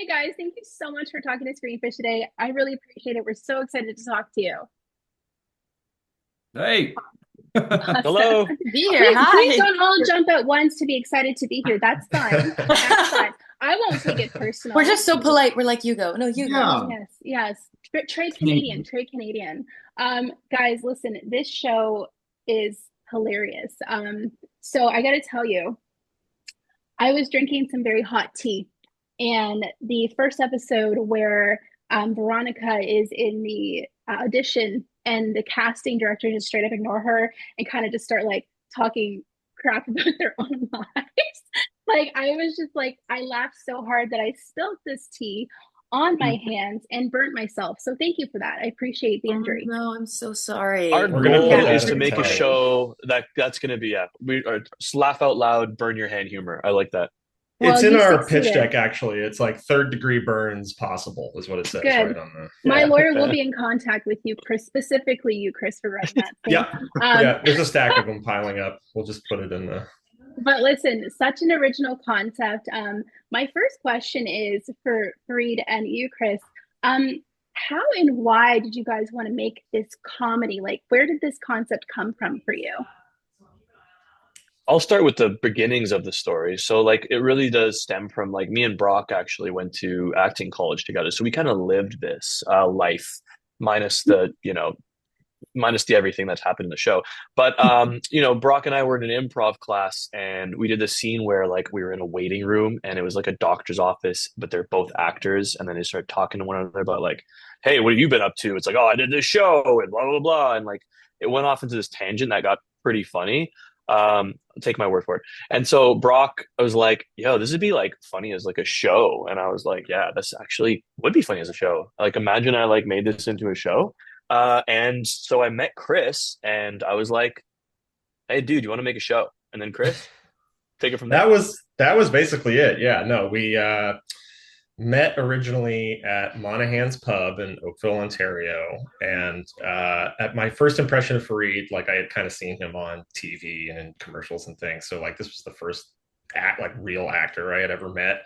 Hey guys, thank you so much for talking to Screenfish today. I really appreciate it. We're so excited to talk to you. Hey. Awesome. Hello. Be here. Please Hi. don't all jump at once to be excited to be here. That's fine. That's fine. I won't take it We're personal. just so polite. We're like, you go. No, you go. Yeah. Yes, yes. Trade Canadian, Canadian. trade Canadian. Guys, listen, this show is hilarious. So I gotta tell you, I was drinking some very hot tea, and the first episode where Veronica is in the audition, and the casting director just straight up ignore her and kind of just start like talking crap about their own lives. Like I was just like, I laughed so hard that I spilled this tea on my hands and burnt myself. So thank you for that. I appreciate the Oh injury. no, I'm so Our sorry. We're gonna put goal Yeah, that is to in make a post. sorry. show that's gonna be we are laugh out loud, burn your hand humor. I like that. Well, It's in you our pitch succeeded. deck, actually. It's like third degree burns possible, is what it says right Good. on the. My Yeah. lawyer will be in contact with you, Chris, specifically you, Chris, for writing that thing. Yeah. Um, Yeah. There's a stack of them piling up. We'll just put it in the. but listen, such an original concept. My first question is for Farid and you, Chris. How and why did you guys want to make this comedy? Like, where did this concept come from for you? I'll start with the beginnings of the story. So like it really does stem from like me and Brock actually went to acting college together. So we kind of lived this life minus minus the everything that's happened in the show. But Brock and I were in an improv class and we did this scene where like we were in a waiting room and it was like a doctor's office, but they're both actors, and then they start talking to one another about like, hey, what have you been up to? It's like, oh, I did this show and blah blah blah. And like it went off into this tangent that got pretty funny. Take my word for it. And so Brock was like, yo, this would be like funny as like a show. And I was like, yeah, this actually would be funny as a show. Like imagine I like made this into a show. And so I met Chris and I was like, hey, dude, you want to make a show? And then Chris, take it from there. That was basically it. Yeah. No, we met originally at Monahan's Pub in Oakville, Ontario. And at my first impression of Farid, like I had kind of seen him on TV and in commercials and things. So like this was the first real actor I had ever met.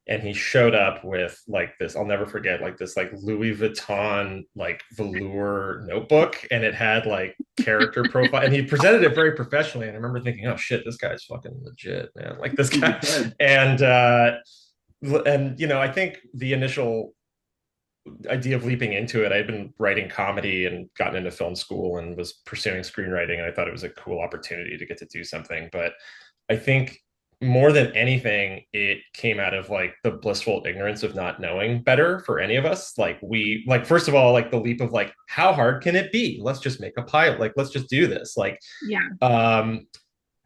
And he showed up with like this, I'll never forget, like this like Louis Vuitton like velour notebook, and it had like character profile, and he presented it very professionally. And I remember thinking, oh shit, this guy's fucking legit, man. Like this guy. And I think the initial idea of leaping into it, I'd been writing comedy and gotten into film school and was pursuing screenwriting, and I thought it was a cool opportunity to get to do something. But I think more than anything, it came out of like the blissful ignorance of not knowing better for any of us. Like first of all, like the leap of like, how hard can it be? Let's just make a pilot. Like, let's just do this. Like, Yeah. um,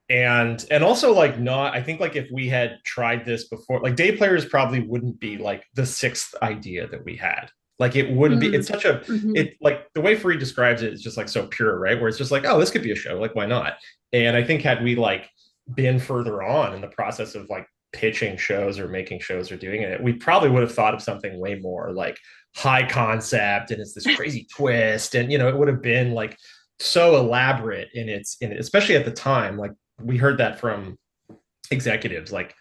and also like not, I think like if we had tried this before, like day players probably wouldn't be like the sixth idea that we had. Like it wouldn't be, Mm-hmm. it's such a, Mm-hmm. it like the way Farid describes it is just like so pure, right? Where it's just like, oh, this could be a show. Like, why not? And I think had we like been further on in the process of like pitching shows or making shows or doing it, we probably would have thought of something way more like high concept and it's this crazy twist. And, it would have been like so elaborate in it, especially at the time. Like we heard that from executives, like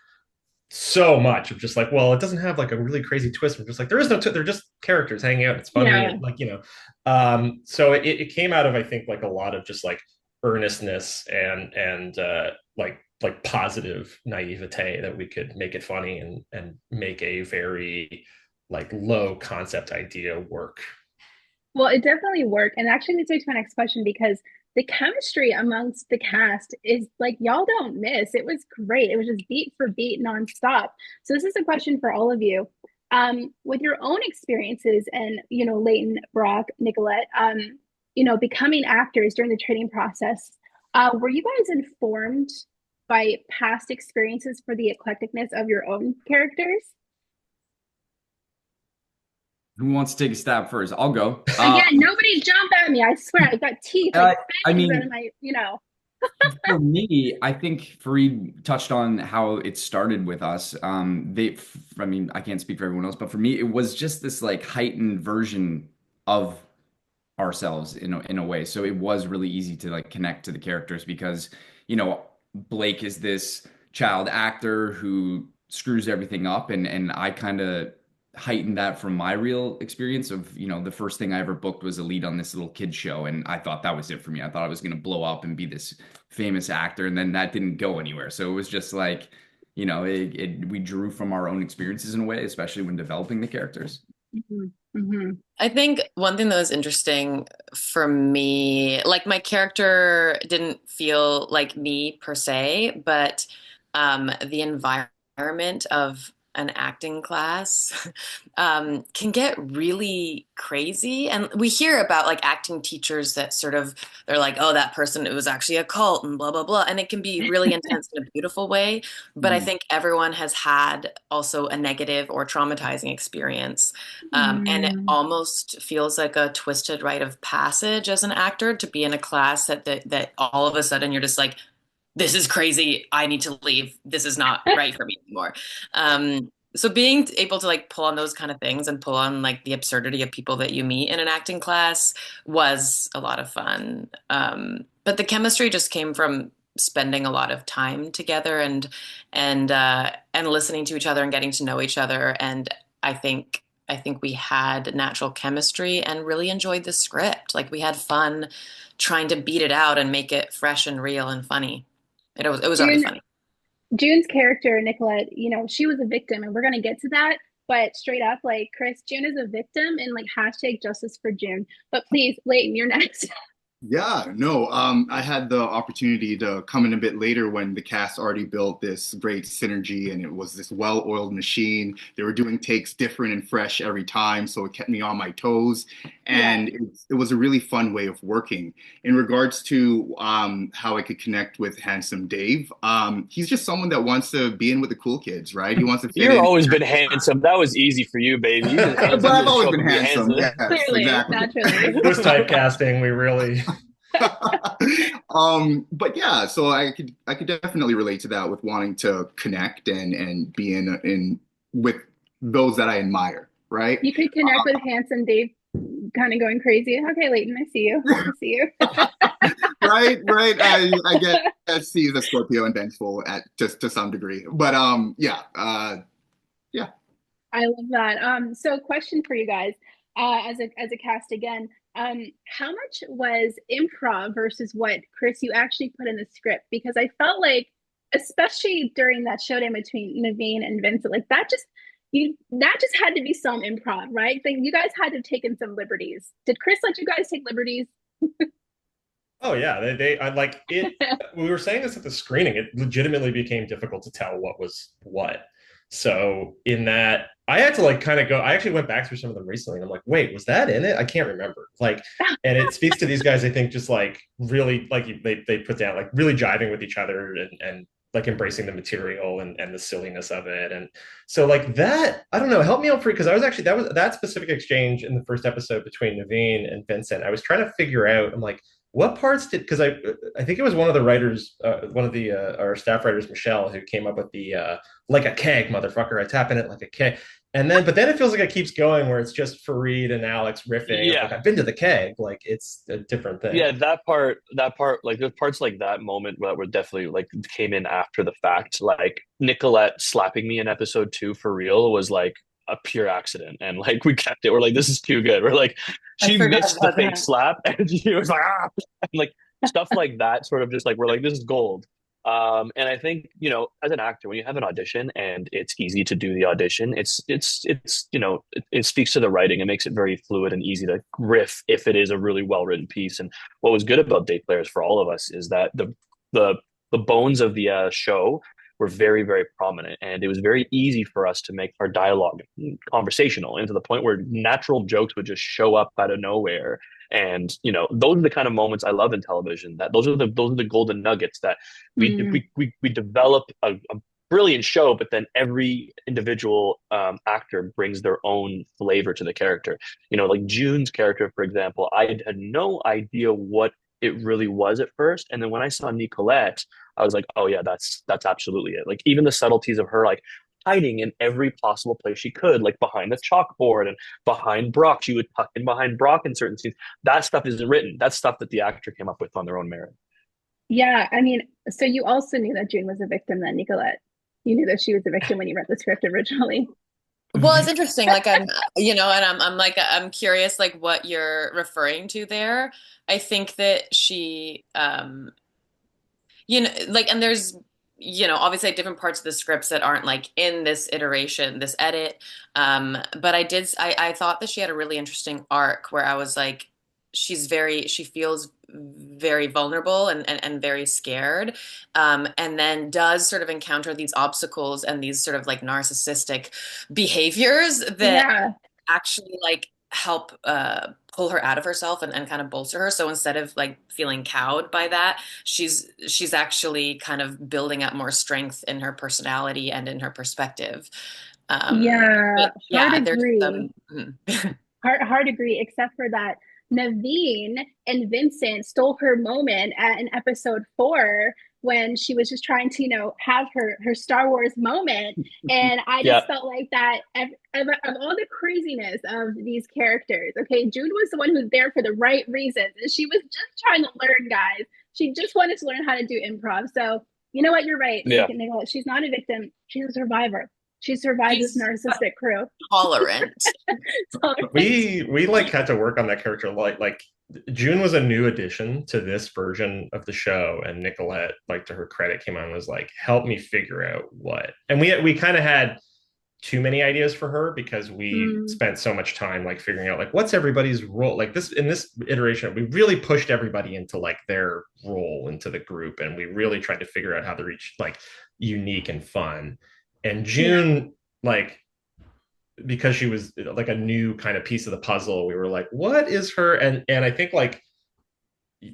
so much of just like, well, it doesn't have like a really crazy twist. We're just like, there is no, they're just characters hanging out. It's funny. Yeah. And like, so it came out of, I think like a lot of just like earnestness and like positive naivete that we could make it funny and make a very like low concept idea work. Well, it definitely worked. And actually leads me to my next question because the chemistry amongst the cast is like y'all don't miss. It was great. It was just beat for beat nonstop. So this is a question for all of you. With your own experiences and Leighton, Brock, Nicolette, becoming actors during the training process, were you guys informed by past experiences for the eclecticness of your own characters? Who wants to take a stab first? I'll go. Again, nobody jump at me. I swear, I got teeth like I fangs mean, out of my. for me, I think Farid touched on how it started with us. I mean, I can't speak for everyone else, but for me, it was just this like heightened version of ourselves in a way. So it was really easy to like connect to the characters because, Blake is this child actor who screws everything up, and I kind of heightened that from my real experience of, the first thing I ever booked was a lead on this little kid show. And I thought that was it for me. I thought I was going to blow up and be this famous actor. And then that didn't go anywhere. So it was just like, we drew from our own experiences in a way, especially when developing the characters. I think one thing that was interesting for me, like my character didn't feel like me per se, but the environment of an acting class can get really crazy. And we hear about like acting teachers that sort of, they're like, oh, that person, it was actually a cult and blah, blah, blah. And it can be really intense in a beautiful way. But I think everyone has had also a negative or traumatizing experience. And it almost feels like a twisted rite of passage as an actor to be in a class that all of a sudden you're just like, this is crazy. I need to leave. This is not right for me anymore. So being able to like pull on those kind of things and pull on like the absurdity of people that you meet in an acting class was a lot of fun. But the chemistry just came from spending a lot of time together and listening to each other and getting to know each other. And I think we had natural chemistry and really enjoyed the script. Like we had fun trying to beat it out and make it fresh and real and funny. It was already funny. June's character, Nicolette, she was a victim, and we're gonna get to that. But straight up, like Chris, June is a victim, and like hashtag justice for June. But please, Leighton, you're next. Yeah, no, I had the opportunity to come in a bit later when the cast already built this great synergy and it was this well-oiled machine. They were doing takes different and fresh every time, so it kept me on my toes. And it was a really fun way of working. In regards to how I could connect with Handsome Dave, he's just someone that wants to be in with the cool kids, right? He wants to fit You've in. always been handsome. That was easy for you, baby. But I've always been handsome. Yes, Clearly, exactly. naturally. It was typecasting. We really. But yeah, so I could definitely relate to that with wanting to connect and be in with those that I admire, right? You could connect with Handsome Dave, kind of going crazy. Okay, Leighton, I see you. I see you. Right. I guess he's a Scorpio and vengeful at just to some degree, but yeah. I love that. So question for you guys, as a cast again, how much was improv versus what, Chris, you actually put in the script? Because I felt like, especially during that showdown between Naveen and Vincent, like that just had to be some improv, right? Like you guys had to have taken some liberties. Did Chris let you guys take liberties? Oh yeah, I like it. We were saying this at the screening. It legitimately became difficult to tell what was what. So in that, I had to like kind of go. I actually went back through some of them recently, and I'm like, wait, was that in it? I can't remember. Like, and it speaks to these guys. I think just like really like they put down like really jiving with each other and like embracing the material and the silliness of it. And so like that, I don't know, help me out for, because I was actually that specific exchange in the first episode between Naveen and Vincent. I was trying to figure out. I'm like, what parts did, because I think it was one of the writers, one of the our staff writers, Michelle, who came up with the like a keg, motherfucker, I tap in it like a keg. But then it feels like it keeps going where it's just Farid and Alex riffing. Yeah. Like, I've been to the keg. Like it's a different thing. Yeah, that part, like there's parts like that moment that were definitely like came in after the fact. Like Nicolette slapping me in episode 2 for real was like a pure accident, and like we kept it. We're like, this is too good. We're like, she missed the fake slap, and she was like, ah, and like stuff like that. Sort of just like we're like, this is gold. And I think, as an actor, when you have an audition and it's easy to do the audition, it speaks to the writing. It makes it very fluid and easy to riff if it is a really well written piece. And what was good about Day Players for all of us is that the bones of the show were very, very prominent, and it was very easy for us to make our dialogue conversational, and to the point where natural jokes would just show up out of nowhere. And those are the kind of moments I love in television. That those are the golden nuggets that we develop a brilliant show, but then every individual actor brings their own flavor to the character. Like June's character, for example, I had no idea what it really was at first, and then when I saw Nicolette, I was like, oh yeah, that's absolutely it. Like even the subtleties of her like hiding in every possible place she could, like behind the chalkboard and behind Brock. She would tuck in behind Brock in certain scenes. That stuff isn't written. That's stuff that the actor came up with on their own merit. Yeah, I mean, so you also knew that June was a victim then, Nicolette. You knew that she was a victim when you read the script originally. Well, it's interesting. Like I'm, and I'm like I'm curious, like what you're referring to there. I think that she, like, and there's, obviously like different parts of the scripts that aren't like in this iteration, this edit. But I thought that she had a really interesting arc where I was like, she feels very vulnerable and very scared. And then does sort of encounter these obstacles and these sort of like narcissistic behaviors that Yeah. actually like help pull her out of herself and kind of bolster her. So instead of like feeling cowed by that, she's actually kind of building up more strength in her personality and in her perspective. Yeah, But hard yeah, there's agree. some Hard agree, except for that Naveen and Vincent stole her moment in episode 4 when she was just trying to, have her Star Wars moment. And I Yeah. just felt like that of all the craziness of these characters, okay, Jude was the one who's there for the right reasons. And she was just trying to learn, guys. She just wanted to learn how to do improv. So, you know what? You're right, Yeah. Nicolette. She's not a victim. She's a survivor. She survived this she's narcissistic crew. tolerant. We like had to work on that character. Like June was a new addition to this version of the show, and Nicolette, like to her credit, came on and was like, help me figure out what. And we kind of had too many ideas for her because we spent so much time like figuring out like what's everybody's role. Like this in this iteration, we really pushed everybody into like their role into the group, and we really tried to figure out how to reach like unique and fun. And June, like because she was like a new kind of piece of the puzzle, we were like, what is her? And I think like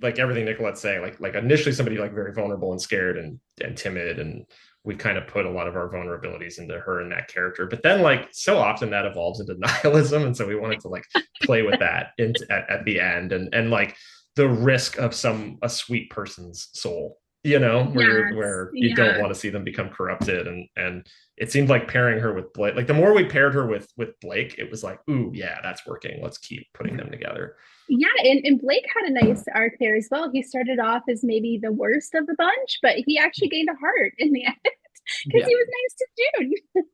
everything Nicolette's saying, like initially somebody like very vulnerable and scared and timid, and we kind of put a lot of our vulnerabilities into her and that character. But then like so often that evolves into nihilism, and so we wanted to like play with that at the end, and like the risk of a sweet person's soul, where you don't want to see them become corrupted, and it seemed like pairing her with Blake, like the more we paired her with Blake, it was like, ooh, yeah, that's working. Let's keep putting them together. Yeah, and Blake had a nice arc there as well. He started off as maybe the worst of the bunch, but he actually gained a heart in the end because Yeah. he was nice to June.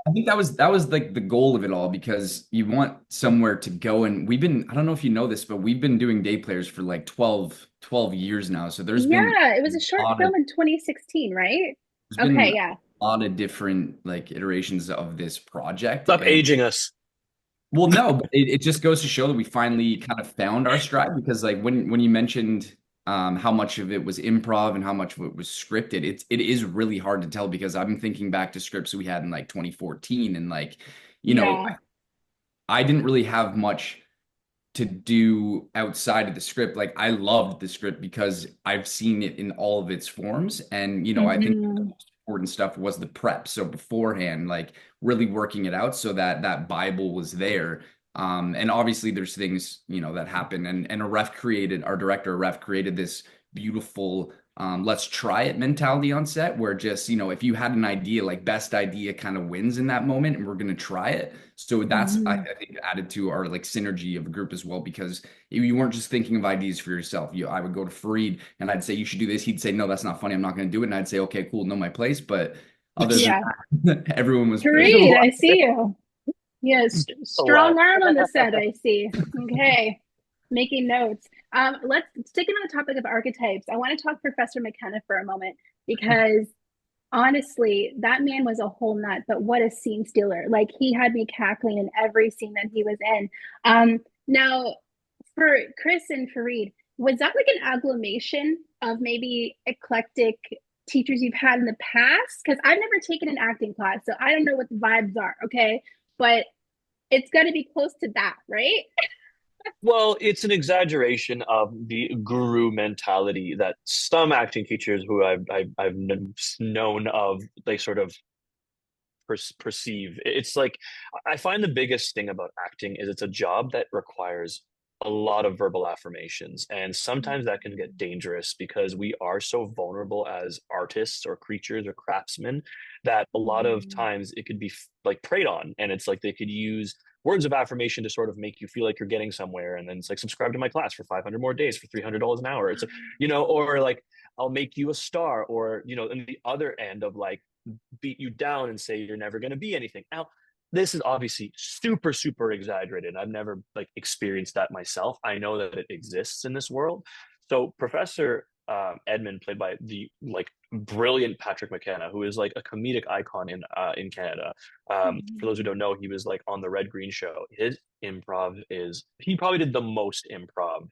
I think that was like the goal of it all, because you want somewhere to go. And I don't know if you know this, but we've been doing day players for like 12 years now. So Yeah, it was a short film in 2016, right? there's been Okay, yeah. a lot of different like iterations of this project. Stop And aging us. well, no, but it just goes to show that we finally kind of found our stride, because like when you mentioned how much of it was improv and how much of it was scripted, it is really hard to tell, because I'm thinking back to scripts we had in like 2014, and like, you know, Yeah. I didn't really have much to do outside of the script. Like I loved the script because I've seen it in all of its forms. And, I think the Hmm. most important stuff was the prep. So beforehand, like really working it out so that that Bible was there. And obviously there's things, that happen, and our director, Ref, created this beautiful let's try it mentality on set, where just, if you had an idea, like best idea kind of wins in that moment, and we're going to try it. So that's, Hmm. I think, added to our like synergy of a group as well, because you weren't just thinking of ideas for yourself. I would go to Farid and I'd say, you should do this. He'd say, no, that's not funny, I'm not going to do it. And I'd say, okay, cool, know my place. But other than Yeah. that, everyone was Fareed, I see you. Yes, A lot. strong arm on the set, I see. Okay, making notes. Let's sticking on the topic of archetypes. I want to talk Professor McKenna for a moment because honestly, that man was a whole nut, but what a scene stealer. Like he had me cackling in every scene that he was in. Now for Chris and Farid, was that like an agglomeration of maybe eclectic teachers you've had in the past? Because I've never taken an acting class, so I don't know what the vibes are, okay? But it's got to be close to that, right? Well, it's an exaggeration of the guru mentality that some acting teachers who I've known of, they sort of perceive. It's like I find the biggest thing about acting is it's a job that requires a lot of verbal affirmations, and sometimes that can get dangerous because we are so vulnerable as artists or creatures or craftsmen that a lot of times it could be like preyed on, and it's like they could use words of affirmation to sort of make you feel like you're getting somewhere, and then it's like subscribe to my class for 500 more days for $300 an hour. It's or like I'll make you a star, or in the other end of like beat you down and say you're never going to be anything. Now, this is obviously super, super exaggerated. I've never like experienced that myself. I know that it exists in this world. So Professor Edmund, played by the like brilliant Patrick McKenna, who is like a comedic icon in Canada. For those who don't know, he was like on the Red Green Show. His improv is he probably did the most improv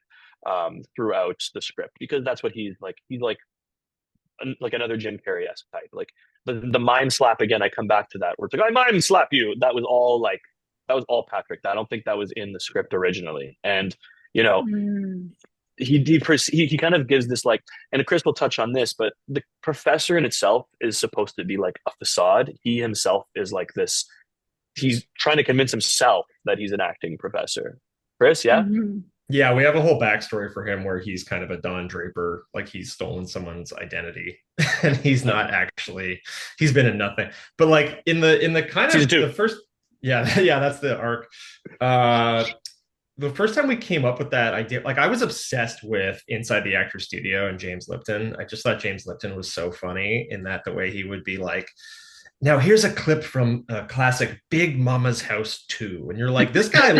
throughout the script because that's what he's like. He's like another Jim Carrey-esque type. Like the mime slap again. I come back to that where it's like I mime slap you. That was all Patrick. I don't think that was in the script originally. And you know, he kind of gives this like, and Chris will touch on this, but the professor in itself is supposed to be like a facade. He himself is like this. He's trying to convince himself that he's an acting professor. Chris, yeah. Yeah, we have a whole backstory for him where he's kind of a Don Draper, like he's stolen someone's identity, and he's not actually. He's been in nothing. But like in the kind of the first, yeah, that's the arc. The first time we came up with that idea, like I was obsessed with Inside the Actor Studio and James Lipton. I just thought James Lipton was so funny in that the way he would be like, now here's a clip from a classic Big Mama's House 2. And you're like, this guy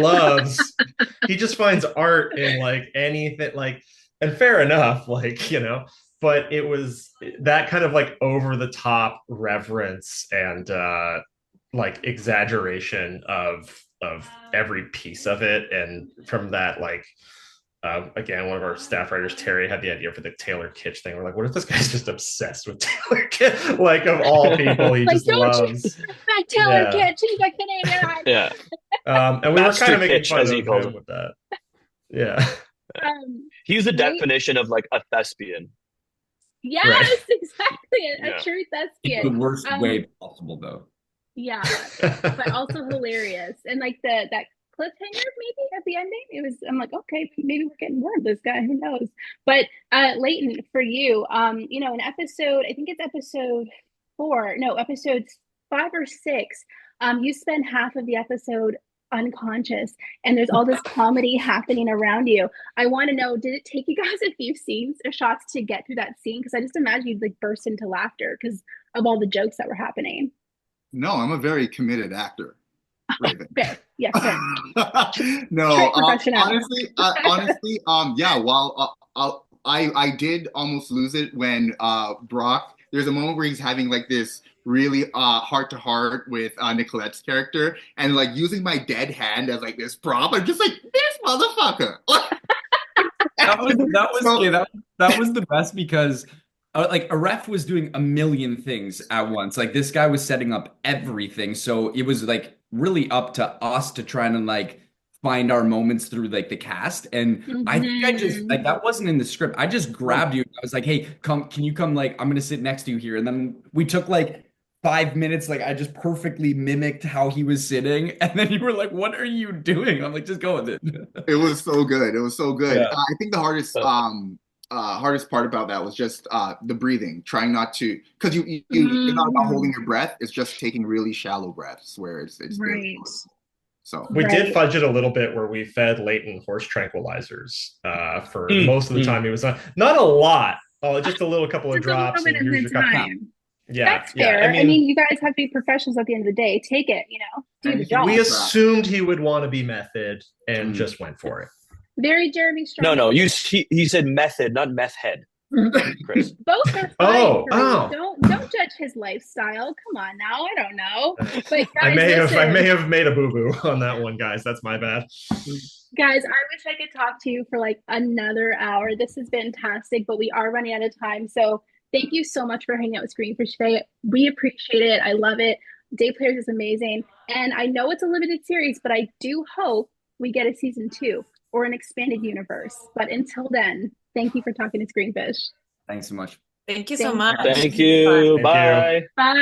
he just finds art in like anything, like, and fair enough, like, you know, but it was that kind of like over the top reverence and like exaggeration of every piece of it. And from that, like, again, one of our staff writers, Terry, had the idea for the Taylor Kitsch thing. We're like, what if this guy's just obsessed with Taylor Kitsch? Like, of all people, he like, just loves Taylor Kitsch. He's a Canadian. Yeah. And we were kind of making fun of him with that. Yeah. He's the definition of like a thespian. Yes, right. Exactly. A true thespian. The worst way possible, though. Yeah, but also hilarious. And like that cliffhanger maybe at the ending, it was, I'm like, okay, maybe we're getting more of this guy, who knows. But Leighton, for you, you know, in episode, I think it's episodes 5 or 6, you spend half of the episode unconscious and there's all this comedy happening around you. I want to know, did it take you guys a few scenes or shots to get through that scene? Because I just imagine you'd like burst into laughter because of all the jokes that were happening. No, I'm a very committed actor. Fair. Yeah, fair. No, honestly, yeah. While I did almost lose it when Brock. There's a moment where he's having like this really heart to heart with Nicolette's character, and like using my dead hand as like this prop. I'm just like, this motherfucker. that was the best because. Like a ref was doing a million things at once. Like this guy was setting up everything. So it was like really up to us to try and like find our moments through like the cast. And I think I just like that wasn't in the script. I just grabbed you. I was like, hey, can you come? Like, I'm gonna sit next to you here. And then we took like 5 minutes. Like I just perfectly mimicked how he was sitting. And then you were like, what are you doing? I'm like, just go with it. It was so good. It was so good. Yeah. I think the hardest part about that was just the breathing, trying not to, because it's not about holding your breath, it's just taking really shallow breaths where it's right. So we did fudge it a little bit where we fed Leighton horse tranquilizers for most of the time he was on. Not a lot, just a couple of drops. And here's your time. Yeah, that's fair. I mean, you guys have to be professionals at the end of the day. Take it, do the job. We assumed he would want to be method and just went for it. Very Jeremy Strong. No. He said method, not meth head. Chris. Both are fine. Don't judge his lifestyle. Come on now. I don't know. But guys, I may have made a boo-boo on that one, guys. That's my bad. Guys, I wish I could talk to you for like another hour. This has been fantastic, but we are running out of time. So thank you so much for hanging out with Screenfish today. We appreciate it. I love it. Day Players is amazing. And I know it's a limited series, but I do hope we get a season 2. Or an expanded universe. But until then, thank you for talking to Screenfish. Thanks so much. Thank you so much. Thank you. Bye. Bye.